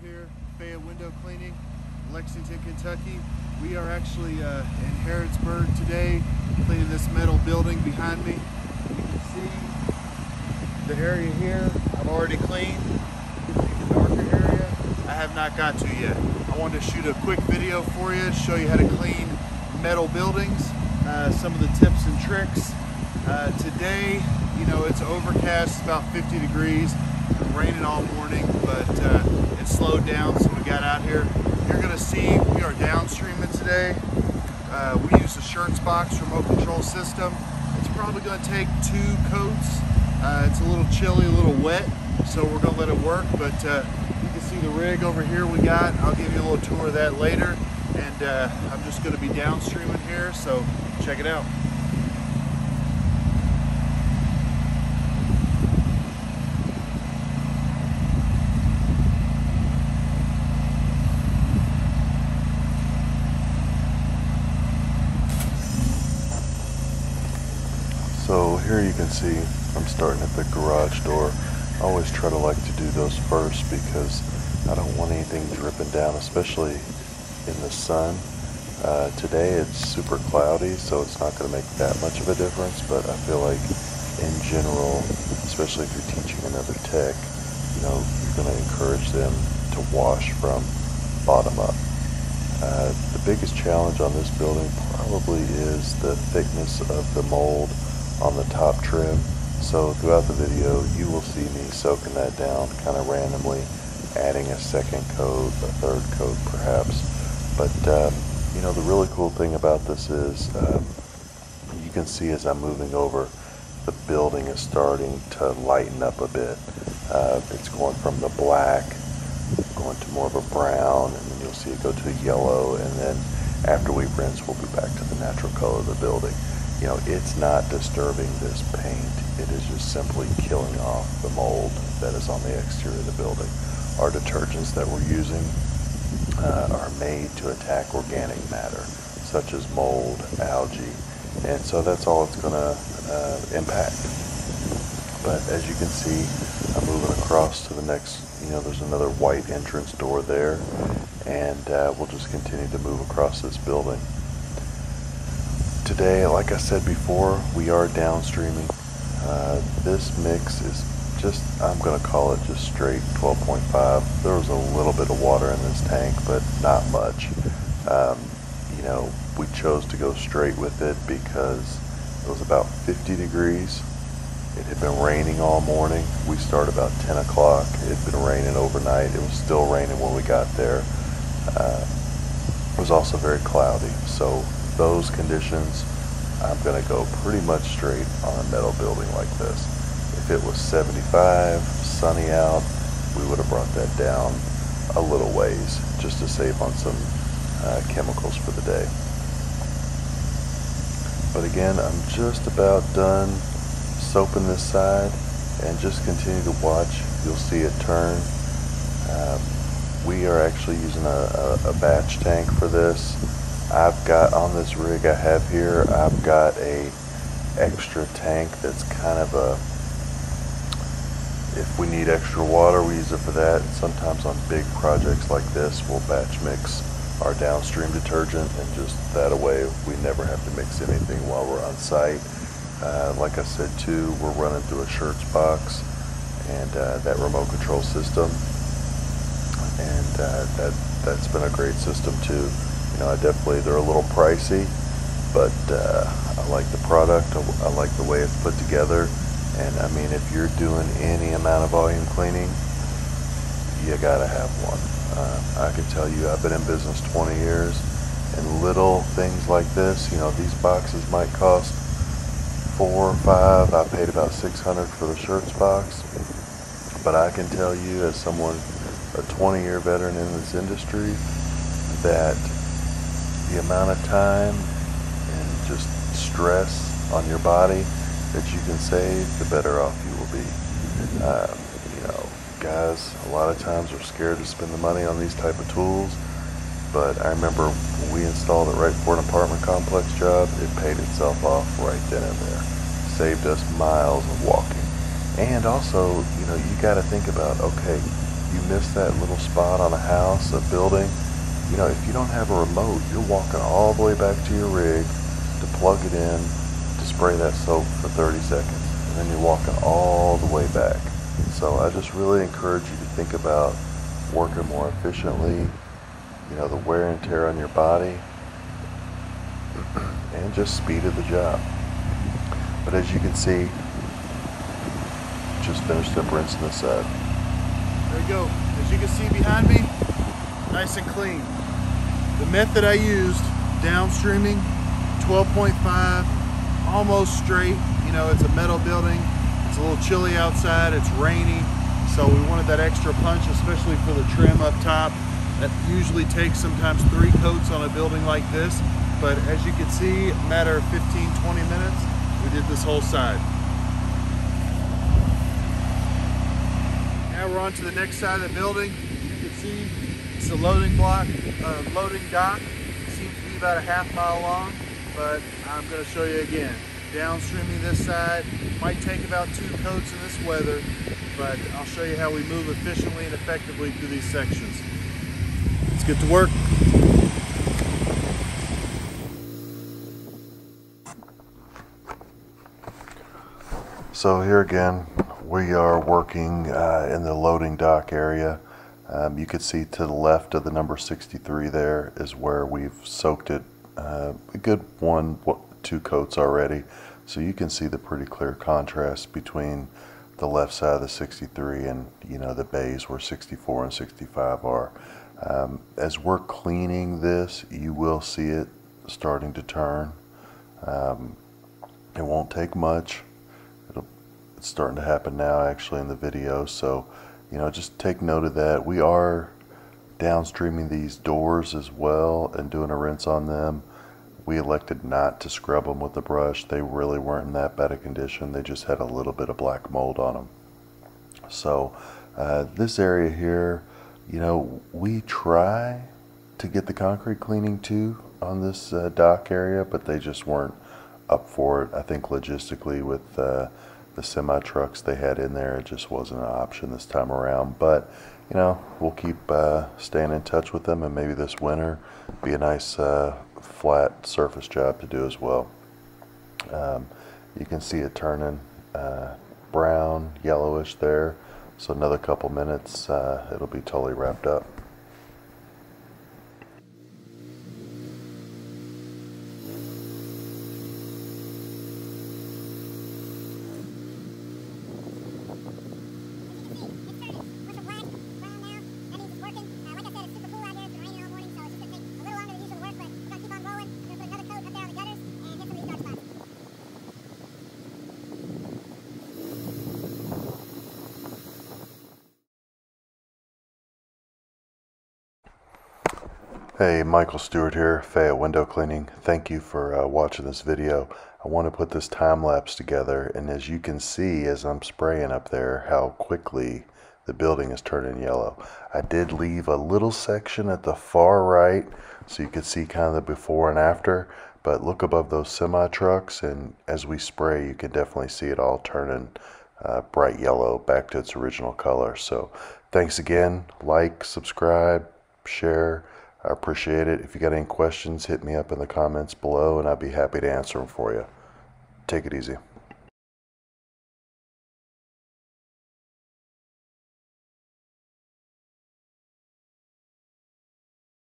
here, Faya Window Cleaning, Lexington, Kentucky. We are actually in Harrodsburg today, cleaning this metal building behind me. You can see the area here I've already cleaned. You can see the darker area I have not got to yet. I wanted to shoot a quick video for you to show you how to clean metal buildings, some of the tips and tricks. Today, you know, it's overcast, it's about 50 degrees. It's been raining all morning, but it slowed down, so we got out here. You're gonna see we are downstreaming today. We use the Shurts-Box remote control system. It's probably gonna take 2 coats. It's a little chilly, a little wet, so we're gonna let it work, but you can see the rig over here we got. I'll give you a little tour of that later, and I'm just gonna be downstreaming here, so check it out. So here you can see I'm starting at the garage door. I always try to like to do those first because I don't want anything dripping down, especially in the sun. Today it's super cloudy, so it's not going to make that much of a difference, but I feel like in general, especially if you're teaching another tech, you know, you're going to encourage them to wash from bottom up. The biggest challenge on this building probably is the thickness of the mold on the top trim. So throughout the video you will see me soaking that down kind of randomly, adding a second coat, a third coat perhaps. But you know, the really cool thing about this is you can see as I'm moving over, the building is starting to lighten up a bit. It's going from the black going to more of a brown, and then you'll see it go to yellow, and then after we rinse we'll be back to the natural color of the building. You know, it's not disturbing this paint. It is just simply killing off the mold that is on the exterior of the building. Our detergents that we're using are made to attack organic matter, such as mold, algae, and so that's all it's going to impact. But as you can see, I'm moving across to the next, you know, there's another white entrance door there, and we'll just continue to move across this building. Today, like I said before, we are downstreaming. This mix is just, I'm going to call it just straight 12.5. There was a little bit of water in this tank, but not much. You know, we chose to go straight with it because it was about 50 degrees. It had been raining all morning. We started about 10 o'clock. It had been raining overnight. It was still raining when we got there. It was also very cloudy. So those conditions, I'm going to go pretty much straight on a metal building like this. If it was 75, sunny out, we would have brought that down a little ways just to save on some chemicals for the day. But again, I'm just about done soaping this side, and just continue to watch. You'll see it turn. We are actually using a batch tank for this. I've got on this rig I have here, I've got a extra tank that's kind of a, if we need extra water we use it for that. And sometimes on big projects like this we'll batch mix our downstream detergent, and just that way we never have to mix anything while we're on site. Like I said too, we're running through a Shurts-Box and that remote control system, and that's been a great system too. You know, they're a little pricey, but I like the product. I like the way it's put together. And I mean, if you're doing any amount of volume cleaning, you gotta have one. I can tell you, I've been in business 20 years, and little things like this, you know, these boxes might cost $4 or $5. I paid about $600 for the Shurts-Box, but I can tell you, as someone, a 20-year veteran in this industry, that the amount of time and just stress on your body that you can save, the better off you will be. You know, guys a lot of times are scared to spend the money on these type of tools, but I remember when we installed it right for an apartment complex job, it paid itself off right then and there. Saved us miles of walking. And also, you know, you got to think about, okay, you miss that little spot on a house, a building, you know, if you don't have a remote, you're walking all the way back to your rig to plug it in, to spray that soap for 30 seconds. And then you're walking all the way back. So I just really encourage you to think about working more efficiently, you know, the wear and tear on your body, and just speed of the job. But as you can see, just finished up rinsing this out. There you go. As you can see behind me, nice and clean. The method I used, downstreaming, 12.5, almost straight. You know, it's a metal building. It's a little chilly outside. It's rainy. So we wanted that extra punch, especially for the trim up top. That usually takes sometimes 3 coats on a building like this. But as you can see, a matter of 15-20 minutes, we did this whole side. Now we're on to the next side of the building. You can see it's a loading block, loading dock. It seems to be about a half-mile long, but I'm going to show you again. Downstreaming this side might take about 2 coats in this weather, but I'll show you how we move efficiently and effectively through these sections. Let's get to work. So here again, we are working in the loading dock area. You can see to the left of the number 63 there is where we've soaked it a good 1-2 coats already. So you can see the pretty clear contrast between the left side of the 63 and, you know, the bays where 64 and 65 are. As we're cleaning this, you will see it starting to turn. It won't take much. It's starting to happen now actually in the video, so you know, just take note of that. We are downstreaming these doors as well and doing a rinse on them. We elected not to scrub them with the brush. They really weren't in that bad a condition. They just had a little bit of black mold on them. So this area here, you know, we try to get the concrete cleaning too on this dock area, but they just weren't up for it. I think logistically with the semi trucks they had in there, it just wasn't an option this time around. But you know, we'll keep staying in touch with them, and maybe this winter be a nice flat surface job to do as well. You can see it turning brown, yellowish there. So another couple minutes, it'll be totally wrapped up. Hey, Michael Stewart here, Fayette Window Cleaning. Thank you for watching this video. I want to put this time lapse together, and as you can see as I'm spraying up there how quickly the building is turning yellow. I did leave a little section at the far right so you could see kind of the before and after, but look above those semi trucks and as we spray you can definitely see it all turning bright yellow back to its original color. So thanks again. Like, subscribe, share. I appreciate it. If you got any questions, hit me up in the comments below and I'd be happy to answer them for you. Take it easy.